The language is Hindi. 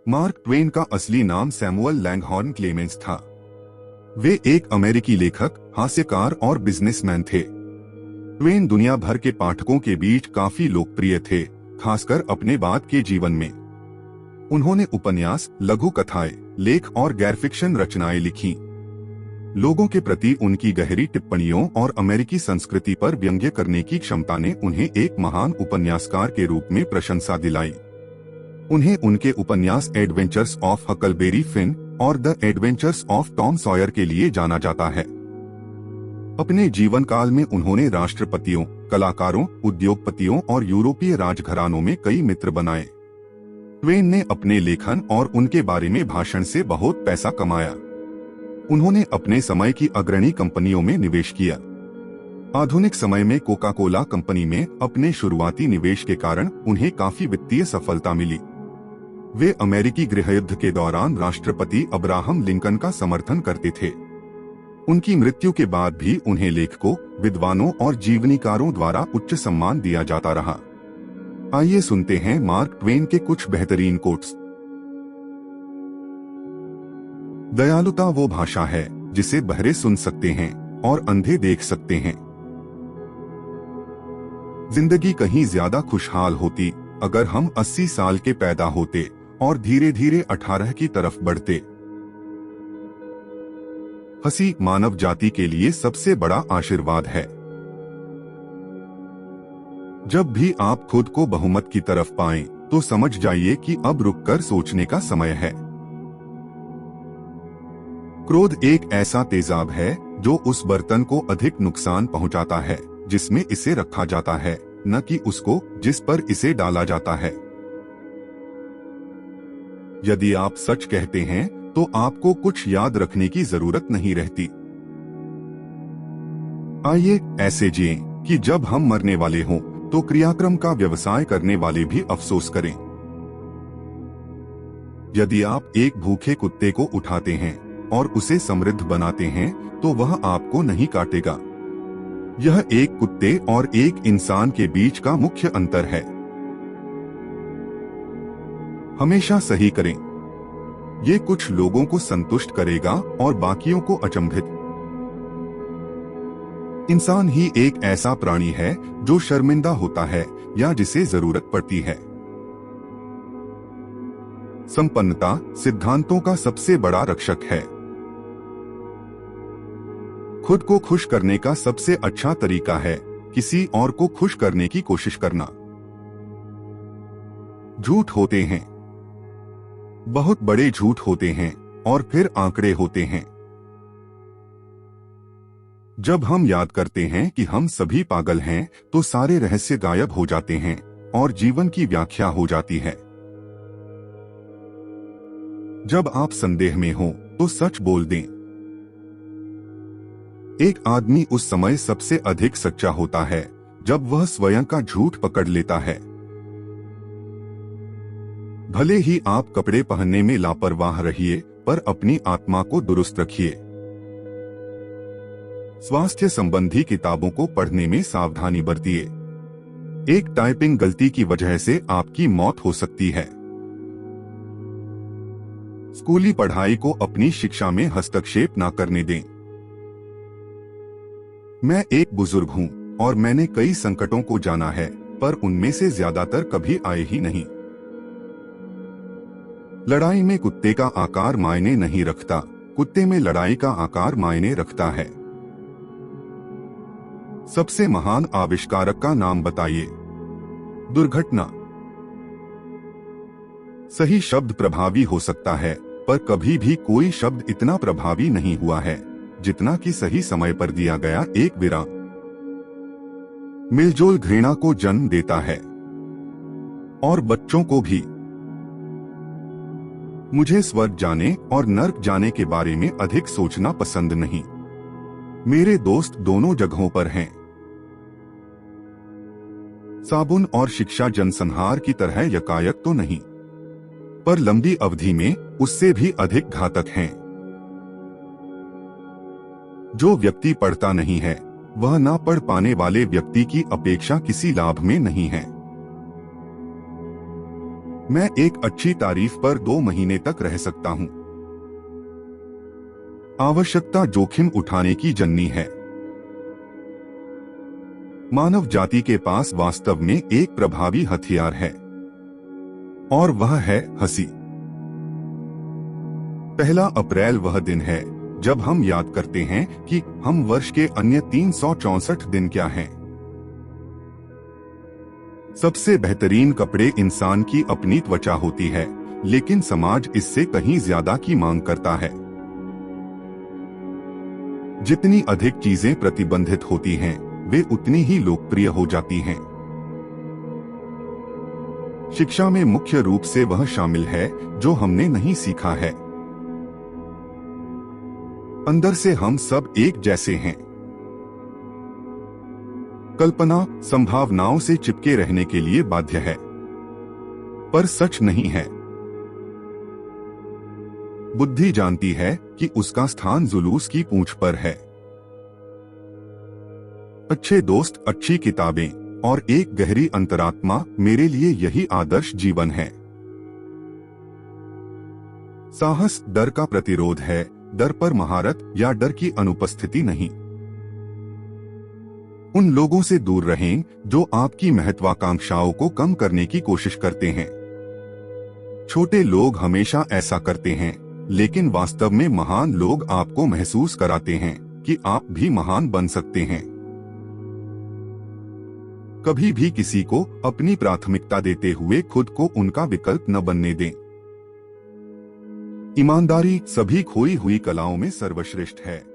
मार्क ट्वेन का असली नाम सैमुअल लैंगहॉर्न क्लेमेंस था। वे एक अमेरिकी लेखक, हास्यकार और बिजनेसमैन थे। ट्वेन दुनिया भर के पाठकों के बीच काफी लोकप्रिय थे, खासकर अपने बाद के जीवन में। उन्होंने उपन्यास, लघु कथाएं, लेख और गैर फिक्शन रचनाएं लिखी। लोगों के प्रति उनकी गहरी टिप्पणियों और अमेरिकी संस्कृति पर व्यंग्य करने की क्षमता ने उन्हें एक महान उपन्यासकार के रूप में प्रशंसा दिलाई। उन्हें उनके उपन्यास एडवेंचर्स ऑफ हकलबेरी फिन और the adventures of Tom Sawyer के लिए जाना जाता है। अपने जीवन काल में उन्होंने राष्ट्रपतियों, कलाकारों, उद्योगपतियों और यूरोपीय राजघरानों में कई मित्र बनाए। ट्वेन ने अपने लेखन और उनके बारे में भाषण से बहुत पैसा कमाया। उन्होंने अपने समय की अग्रणी कंपनियों में निवेश किया। आधुनिक समय में कोका कोला कंपनी में अपने शुरुआती निवेश के कारण उन्हें काफी वित्तीय सफलता मिली। वे अमेरिकी गृहयुद्ध के दौरान राष्ट्रपति अब्राहम लिंकन का समर्थन करते थे। उनकी मृत्यु के बाद भी उन्हें लेखकों, विद्वानों और जीवनीकारों द्वारा उच्च सम्मान दिया जाता रहा। आइए सुनते हैं मार्क ट्वेन के कुछ बेहतरीन कोट्स। दयालुता वो भाषा है जिसे बहरे सुन सकते हैं और अंधे देख सकते हैं। जिंदगी कहीं ज्यादा खुशहाल होती अगर हम 80 साल के पैदा होते और धीरे धीरे 18 की तरफ बढ़ते। हंसी मानव जाति के लिए सबसे बड़ा आशीर्वाद है। जब भी आप खुद को बहुमत की तरफ पाएं, तो समझ जाइए कि अब रुककर सोचने का समय है। क्रोध एक ऐसा तेजाब है जो उस बर्तन को अधिक नुकसान पहुंचाता है जिसमें इसे रखा जाता है, न कि उसको जिस पर इसे डाला जाता है। यदि आप सच कहते हैं तो आपको कुछ याद रखने की जरूरत नहीं रहती। आइए ऐसे जिएं कि जब हम मरने वाले हों तो क्रियाक्रम का व्यवसाय करने वाले भी अफसोस करें। यदि आप एक भूखे कुत्ते को उठाते हैं और उसे समृद्ध बनाते हैं तो वह आपको नहीं काटेगा। यह एक कुत्ते और एक इंसान के बीच का मुख्य अंतर है। हमेशा सही करें। ये कुछ लोगों को संतुष्ट करेगा और बाकियों को अचंभित। इंसान ही एक ऐसा प्राणी है जो शर्मिंदा होता है या जिसे जरूरत पड़ती है। संपन्नता सिद्धांतों का सबसे बड़ा रक्षक है। खुद को खुश करने का सबसे अच्छा तरीका है किसी और को खुश करने की कोशिश करना। झूठ होते हैं, बहुत बड़े झूठ होते हैं और फिर आंकड़े होते हैं। जब हम याद करते हैं कि हम सभी पागल हैं तो सारे रहस्य गायब हो जाते हैं और जीवन की व्याख्या हो जाती है। जब आप संदेह में हो तो सच बोल दें। एक आदमी उस समय सबसे अधिक सच्चा होता है जब वह स्वयं का झूठ पकड़ लेता है। भले ही आप कपड़े पहनने में लापरवाह रहिए, पर अपनी आत्मा को दुरुस्त रखिए। स्वास्थ्य संबंधी किताबों को पढ़ने में सावधानी बरतिए। एक टाइपिंग गलती की वजह से आपकी मौत हो सकती है। स्कूली पढ़ाई को अपनी शिक्षा में हस्तक्षेप न करने दें। मैं एक बुजुर्ग हूं और मैंने कई संकटों को जाना है, पर उनमें से ज्यादातर कभी आए ही नहीं। लड़ाई में कुत्ते का आकार मायने नहीं रखता, कुत्ते में लड़ाई का आकार मायने रखता है। सबसे महान आविष्कारक का नाम बताइए। दुर्घटना। सही शब्द प्रभावी हो सकता है, पर कभी भी कोई शब्द इतना प्रभावी नहीं हुआ है जितना कि सही समय पर दिया गया एक विराम। मिलजोल घृणा को जन्म देता है और बच्चों को भी। मुझे स्वर्ग जाने और नर्क जाने के बारे में अधिक सोचना पसंद नहीं। मेरे दोस्त दोनों जगहों पर हैं। साबुन और शिक्षा जनसंहार की तरह यकायक तो नहीं, पर लंबी अवधि में उससे भी अधिक घातक हैं। जो व्यक्ति पढ़ता नहीं है वह ना पढ़ पाने वाले व्यक्ति की अपेक्षा किसी लाभ में नहीं है। मैं एक अच्छी तारीफ पर 2 महीने तक रह सकता हूं। आवश्यकता जोखिम उठाने की जननी है। मानव जाति के पास वास्तव में एक प्रभावी हथियार है और वह है हंसी। 1 अप्रैल वह दिन है जब हम याद करते हैं कि हम वर्ष के अन्य 364 दिन क्या हैं। सबसे बेहतरीन कपड़े इंसान की अपनी त्वचा होती है, लेकिन समाज इससे कहीं ज्यादा की मांग करता है। जितनी अधिक चीजें प्रतिबंधित होती हैं, वे उतनी ही लोकप्रिय हो जाती हैं। शिक्षा में मुख्य रूप से वह शामिल है जो हमने नहीं सीखा है। अंदर से हम सब एक जैसे हैं। कल्पना संभावनाओं से चिपके रहने के लिए बाध्य है, पर सच नहीं है। बुद्धि जानती है कि उसका स्थान जुलूस की पूंछ पर है। अच्छे दोस्त, अच्छी किताबें और एक गहरी अंतरात्मा, मेरे लिए यही आदर्श जीवन है। साहस डर का प्रतिरोध है, डर पर महारत या डर की अनुपस्थिति नहीं। उन लोगों से दूर रहें जो आपकी महत्वाकांक्षाओं को कम करने की कोशिश करते हैं। छोटे लोग हमेशा ऐसा करते हैं, लेकिन वास्तव में महान लोग आपको महसूस कराते हैं कि आप भी महान बन सकते हैं। कभी भी किसी को अपनी प्राथमिकता देते हुए खुद को उनका विकल्प न बनने दें। ईमानदारी सभी खोई हुई कलाओं में सर्वश्रेष्ठ है।